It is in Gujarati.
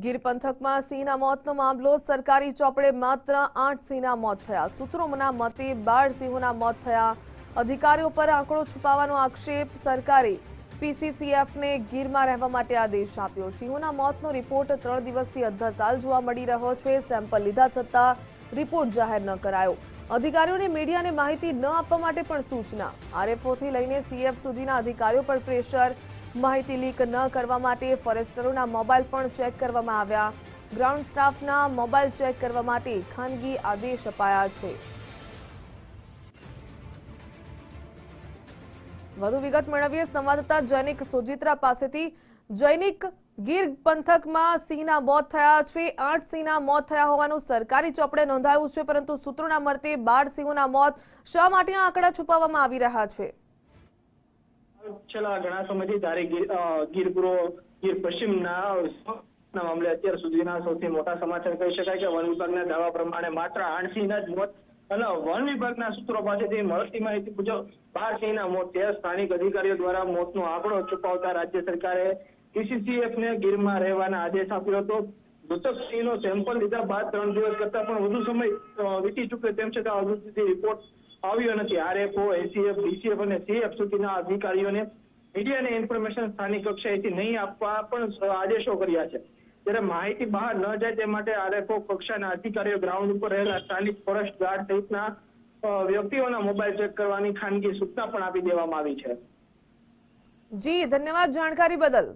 ગીર પંથકમાં સિંહના મોતનો મામલો સરકારી ચોપડે માત્ર 8 સિંહના મોત થયા। સૂત્રોના મતે 12 સિંહોના મોત થયા। અધિકારીઓ પર આંકડો છુપાવવાનો આક્ષેપ। સરકારે પીસીસીએફને ગીરમાં રહેવા માટે આદેશ આપ્યો। સિંહોના મોતનો રિપોર્ટ 3 દિવસથી અધ્ધરતાલ જોવા મળી રહ્યો છે। સેમ્પલ લીધા છતાં રિપોર્ટ જાહેર ન કરાયો। અધિકારીઓને મીડિયાને માહિતી ન આપવા માટે પણ સૂચના। આરએફઓથી લઈને સીએફ સુધીના અધિકારીઓ પર પ્રેશર। માહિતી લીક ન કરવા માટે ફોરેસ્ટરોના મોબાઈલ પણ ચેક કરવામાં આવ્યા। ગ્રાઉન્ડ સ્ટાફના મોબાઈલ ચેક કરવા માટે ખાનગી આદેશ અપાયા છે। વધુ વિગત મેળવીએ સંવાદદાતા જૈનિક સોજિત્રા પાસેથી। જૈનિક, ગીર પંથકમાં સિંહના મોત થયા છે। 8 સિંહના મોત થયા હોવાનું સરકારી ચોપડે નોંધાયું છે, પરંતુ સૂત્રોના મતે 12 સિંહોના મોત શા માટે આંકડા છુપાવવામાં આવી રહ્યા છે? છેલ્લા ઘણા સમયથી ધારી ગીર પૂર્વ ગીર પશ્ચિમના મામલે અત્યાર સુધીના સૌથી મોટા સમાચાર કહી શકાય કે વન વિભાગના દાવા પ્રમાણે માત્ર 8 સિંહના જ મોત અને વન વિભાગના સૂત્રો પાસેથી મળતી માહિતી મુજબ 12 સિંહના મોત થયા। સ્થાનિક અધિકારીઓ દ્વારા મોતનો આંકડો છુપાવતા રાજ્ય સરકારે પીસીસીએફને ગીરમાં રહેવાના આદેશ આપ્યો હતો। મૃતક સિંહનો સેમ્પલ લીધા બાદ 3 દિવસ કરતા પણ વધુ સમય વીતી ચૂક્યો, તેમ છતાં હજુ સુધી રિપોર્ટ આવ્યો નથી। આરએફઓ, એસીએફ, ડીસીએફ અને સીએફ સુધીના અધિકારીઓને મીડિયાને ઇન્ફોર્મેશન સ્થાનિક કક્ષાએથી નહીં આપવા પણ આદેશો કર્યા છે। ત્યારે માહિતી બહાર ન જાય તે માટે આરએફઓ કક્ષાના અધિકારીઓ ગ્રાઉન્ડ ઉપર રહેલા સ્થાનિક ફોરેસ્ટ ગાર્ડ સહિતના વ્યક્તિઓના મોબાઈલ ચેક કરવાની ખાનગી સૂચના પણ આપી દેવામાં આવી છે। જી, ધન્યવાદ જાણકારી બદલ।